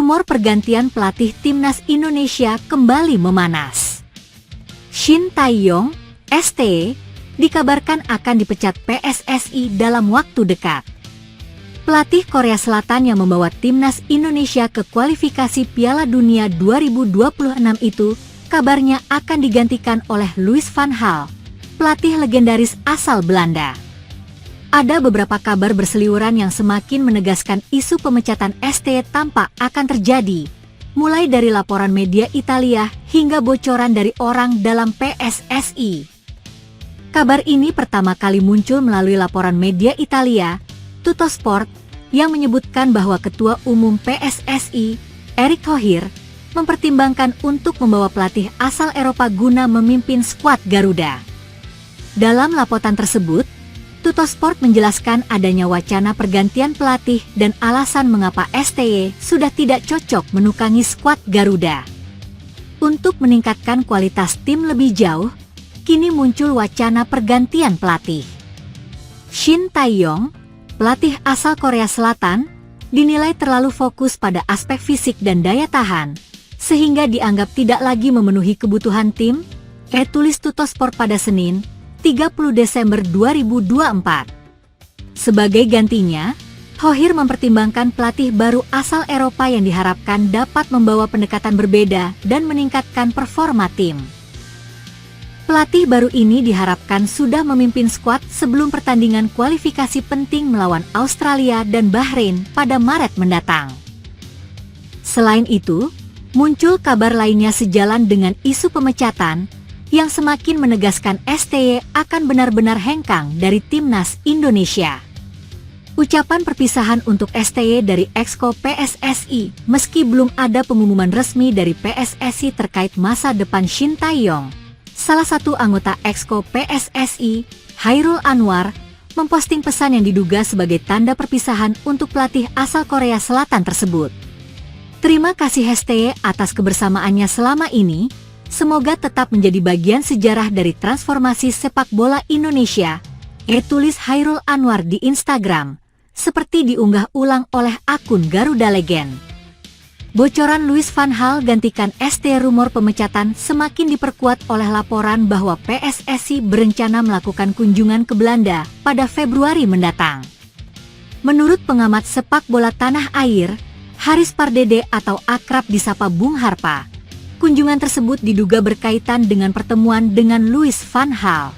rumor pergantian pelatih timnas Indonesia kembali memanas. Shin Tae-yong, ST, dikabarkan akan dipecat PSSI dalam waktu dekat. Pelatih Korea Selatan yang membawa timnas Indonesia ke kualifikasi Piala Dunia 2026 itu kabarnya akan digantikan oleh Louis van Gaal, pelatih legendaris asal Belanda. Ada beberapa kabar berseliweran yang semakin menegaskan isu pemecatan ST tampak akan terjadi, mulai dari laporan media Italia hingga bocoran dari orang dalam PSSI. Kabar ini pertama kali muncul melalui laporan media Italia, Tuttosport, yang menyebutkan bahwa Ketua Umum PSSI, Erick Thohir, mempertimbangkan untuk membawa pelatih asal Eropa guna memimpin skuad Garuda. Dalam laporan tersebut, Tuttosport menjelaskan adanya wacana pergantian pelatih dan alasan mengapa STY sudah tidak cocok menukangi skuad Garuda. Untuk meningkatkan kualitas tim lebih jauh, kini muncul wacana pergantian pelatih. Shin Tae-yong, pelatih asal Korea Selatan, dinilai terlalu fokus pada aspek fisik dan daya tahan, sehingga dianggap tidak lagi memenuhi kebutuhan tim, tulis Tuttosport pada Senin, 30 Desember 2024. Sebagai gantinya, Thohir mempertimbangkan pelatih baru asal Eropa yang diharapkan dapat membawa pendekatan berbeda dan meningkatkan performa tim. Pelatih baru ini diharapkan sudah memimpin skuad sebelum pertandingan kualifikasi penting melawan Australia dan Bahrain pada Maret mendatang. Selain itu, muncul kabar lainnya sejalan dengan isu pemecatan yang semakin menegaskan STY akan benar-benar hengkang dari timnas Indonesia. Ucapan perpisahan untuk STY dari Exco PSSI meski belum ada pengumuman resmi dari PSSI terkait masa depan Shin Tae-yong. Salah satu anggota Exco PSSI, Chairul Anwar, memposting pesan yang diduga sebagai tanda perpisahan untuk pelatih asal Korea Selatan tersebut. Terima kasih STY atas kebersamaannya selama ini. Semoga tetap menjadi bagian sejarah dari transformasi sepak bola Indonesia, tulis Chairul Anwar di Instagram, seperti diunggah ulang oleh akun Garuda Legend. Bocoran Louis van Gaal gantikan ST. Rumor pemecatan semakin diperkuat oleh laporan bahwa PSSI berencana melakukan kunjungan ke Belanda pada Februari mendatang. Menurut pengamat sepak bola tanah air, Haris Pardede atau akrab disapa Bung Harpa, kunjungan tersebut diduga berkaitan dengan pertemuan dengan Louis van Gaal.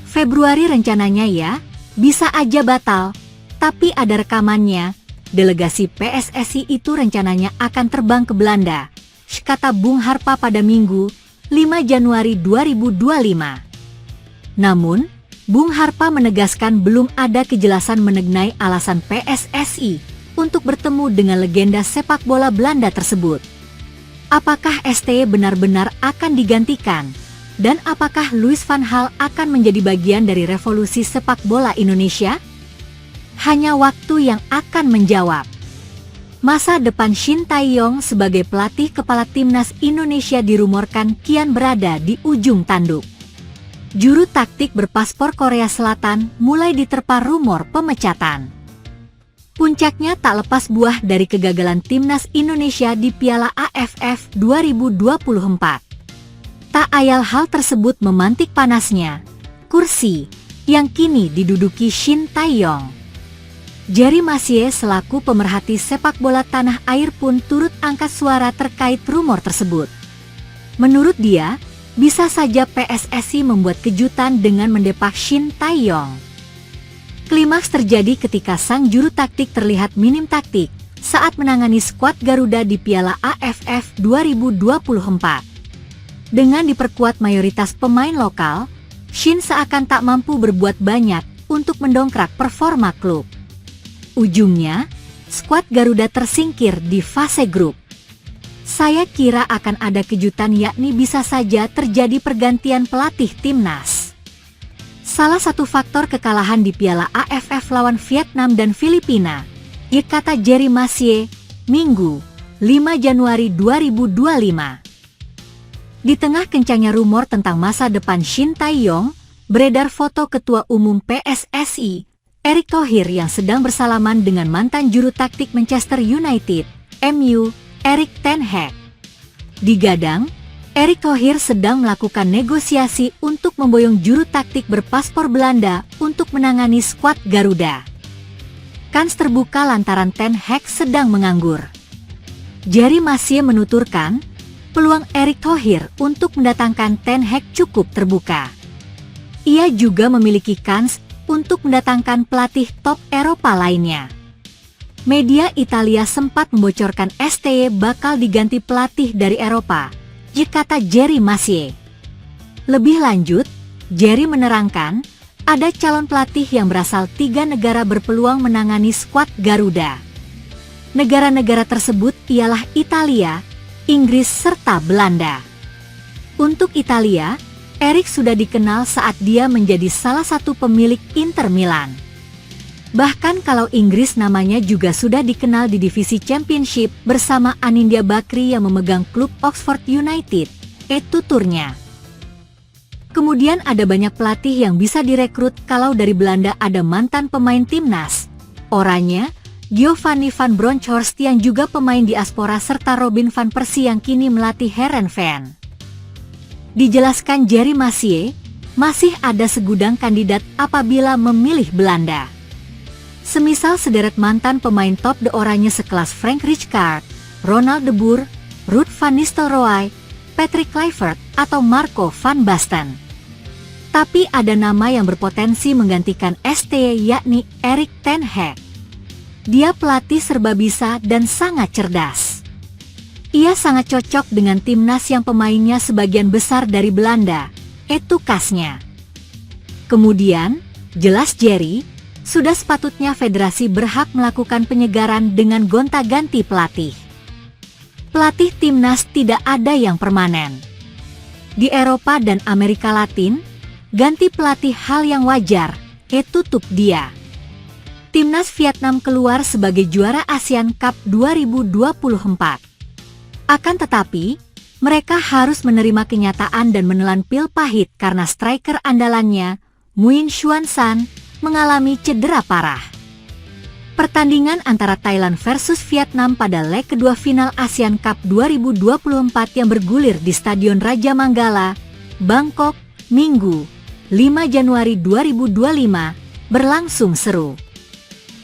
Februari rencananya ya, bisa aja batal, tapi ada rekamannya. Delegasi PSSI itu rencananya akan terbang ke Belanda, kata Bung Harpa pada Minggu, 5 Januari 2025. Namun, Bung Harpa menegaskan belum ada kejelasan mengenai alasan PSSI untuk bertemu dengan legenda sepak bola Belanda tersebut. Apakah STY benar-benar akan digantikan? Dan apakah Louis van Gaal akan menjadi bagian dari revolusi sepak bola Indonesia? Hanya waktu yang akan menjawab. Masa depan Shin Tae-yong sebagai pelatih kepala timnas Indonesia dirumorkan kian berada di ujung tanduk. Juru taktik berpaspor Korea Selatan mulai diterpa rumor pemecatan. Puncaknya tak lepas buah dari kegagalan timnas Indonesia di Piala AFF 2024. Tak ayal hal tersebut memantik panasnya kursi yang kini diduduki Shin Tae-yong. Jerry Masie selaku pemerhati sepak bola tanah air pun turut angkat suara terkait rumor tersebut. Menurut dia, bisa saja PSSI membuat kejutan dengan mendepak Shin Tae-yong. Klimaks terjadi ketika sang juru taktik terlihat minim taktik saat menangani skuad Garuda di Piala AFF 2024. Dengan diperkuat mayoritas pemain lokal, Shin seakan tak mampu berbuat banyak untuk mendongkrak performa klub. Ujungnya, skuad Garuda tersingkir di fase grup. Saya kira akan ada kejutan, yakni bisa saja terjadi pergantian pelatih timnas. Salah satu faktor kekalahan di Piala AFF lawan Vietnam dan Filipina, kata Jerry Masie, Minggu, 5 Januari 2025. Di tengah kencangnya rumor tentang masa depan Shin Tae-yong, beredar foto Ketua Umum PSSI, Erick Thohir yang sedang bersalaman dengan mantan juru taktik Manchester United, MU, Erik ten Hag. Digadang, Erick Thohir sedang melakukan negosiasi untuk memboyong juru taktik berpaspor Belanda untuk menangani skuad Garuda. Kans terbuka lantaran Ten Hag sedang menganggur. Jerry Massier menuturkan, peluang Erick Thohir untuk mendatangkan Ten Hag cukup terbuka. Ia juga memiliki kans untuk mendatangkan pelatih top Eropa lainnya. Media Italia sempat membocorkan STY bakal diganti pelatih dari Eropa, kata Jerry Massier. Lebih lanjut, Jerry menerangkan, ada calon pelatih yang berasal 3 negara berpeluang menangani skuad Garuda. Negara-negara tersebut ialah Italia, Inggris serta Belanda. Untuk Italia, Erick sudah dikenal saat dia menjadi salah satu pemilik Inter Milan. Bahkan kalau Inggris namanya juga sudah dikenal di divisi Championship bersama Anindya Bakri yang memegang klub Oxford United, tuturnya. Kemudian ada banyak pelatih yang bisa direkrut kalau dari Belanda ada mantan pemain timnas, Oranje, Giovanni van Bronckhorst yang juga pemain diaspora serta Robin van Persie yang kini melatih Heerenveen. Dijelaskan Jerry Massier, masih ada segudang kandidat apabila memilih Belanda. Semisal sederet mantan pemain top de Oranje sekelas Frank Rijkaard, Ronald de Boer, Ruud van Nistelrooy, Patrick Kluivert, atau Marco van Basten. Tapi ada nama yang berpotensi menggantikan STY yakni Erik ten Hag. Dia pelatih serba bisa dan sangat cerdas. Ia sangat cocok dengan timnas yang pemainnya sebagian besar dari Belanda, kasnya. Kemudian, jelas Jerry, sudah sepatutnya federasi berhak melakukan penyegaran dengan gonta-ganti pelatih. Pelatih timnas tidak ada yang permanen. Di Eropa dan Amerika Latin, ganti pelatih hal yang wajar, tutup dia. Timnas Vietnam keluar sebagai juara Asian Cup 2024. Akan tetapi, mereka harus menerima kenyataan dan menelan pil pahit karena striker andalannya, Nguyen Xuan San, mengalami cedera parah. Pertandingan antara Thailand versus Vietnam pada leg kedua final Asian Cup 2024 yang bergulir di Stadion Raja Manggala, Bangkok, Minggu, 5 Januari 2025, berlangsung seru.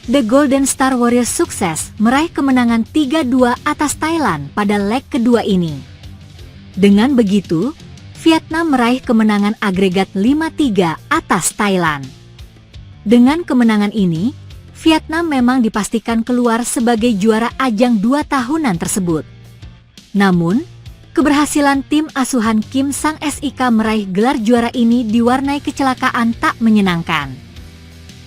The Golden Star Warriors sukses meraih kemenangan 3-2 atas Thailand pada leg kedua ini. Dengan begitu, Vietnam meraih kemenangan agregat 5-3 atas Thailand. Dengan kemenangan ini, Vietnam memang dipastikan keluar sebagai juara ajang 2 tahunan tersebut. Namun, keberhasilan tim asuhan Kim Sang-sik meraih gelar juara ini diwarnai kecelakaan tak menyenangkan.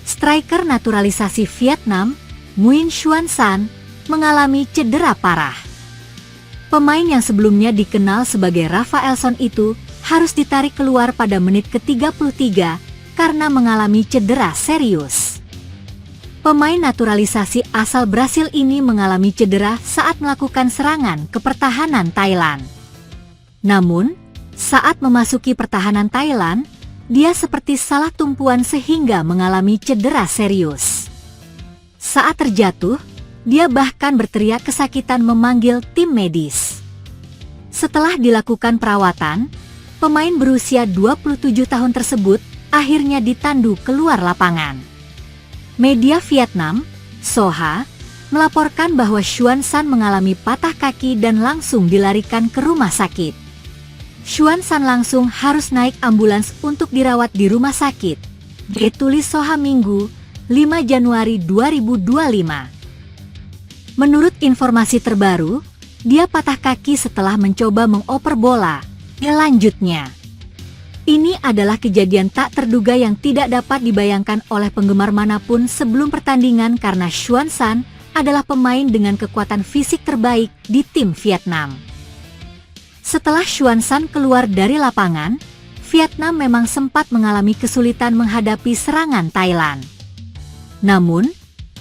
Striker naturalisasi Vietnam, Nguyen Xuan San, mengalami cedera parah. Pemain yang sebelumnya dikenal sebagai Rafaelson itu harus ditarik keluar pada menit ke-33 karena mengalami cedera serius. Pemain naturalisasi asal Brasil ini mengalami cedera saat melakukan serangan ke pertahanan Thailand. Namun, saat memasuki pertahanan Thailand, dia seperti salah tumpuan sehingga mengalami cedera serius. Saat terjatuh, dia bahkan berteriak kesakitan memanggil tim medis. Setelah dilakukan perawatan, pemain berusia 27 tahun tersebut akhirnya ditandu keluar lapangan. Media Vietnam, Soha, melaporkan bahwa Xuan San mengalami patah kaki dan langsung dilarikan ke rumah sakit. Xuan San langsung harus naik ambulans untuk dirawat di rumah sakit. Ditulis Soha Minggu, 5 Januari 2025. Menurut informasi terbaru, dia patah kaki setelah mencoba mengoper bola. Selanjutnya, ini adalah kejadian tak terduga yang tidak dapat dibayangkan oleh penggemar manapun sebelum pertandingan karena Xuan San adalah pemain dengan kekuatan fisik terbaik di tim Vietnam. Setelah Xuan San keluar dari lapangan, Vietnam memang sempat mengalami kesulitan menghadapi serangan Thailand. Namun,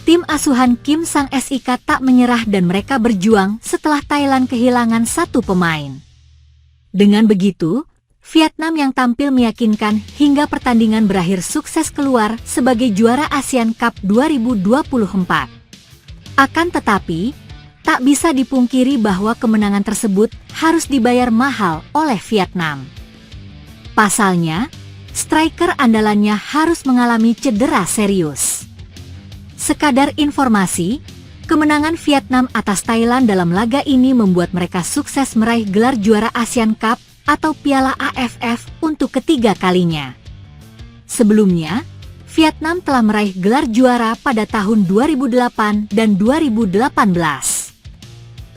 tim asuhan Kim Sang-sik tak menyerah dan mereka berjuang setelah Thailand kehilangan satu pemain. Dengan begitu, Vietnam yang tampil meyakinkan hingga pertandingan berakhir sukses keluar sebagai juara Asian Cup 2024. Akan tetapi, Tak bisa dipungkiri bahwa kemenangan tersebut harus dibayar mahal oleh Vietnam. Pasalnya, striker andalannya harus mengalami cedera serius. Sekadar informasi, kemenangan Vietnam atas Thailand dalam laga ini membuat mereka sukses meraih gelar juara Asian Cup atau Piala AFF untuk ketiga kalinya. Sebelumnya, Vietnam telah meraih gelar juara pada tahun 2008 dan 2018.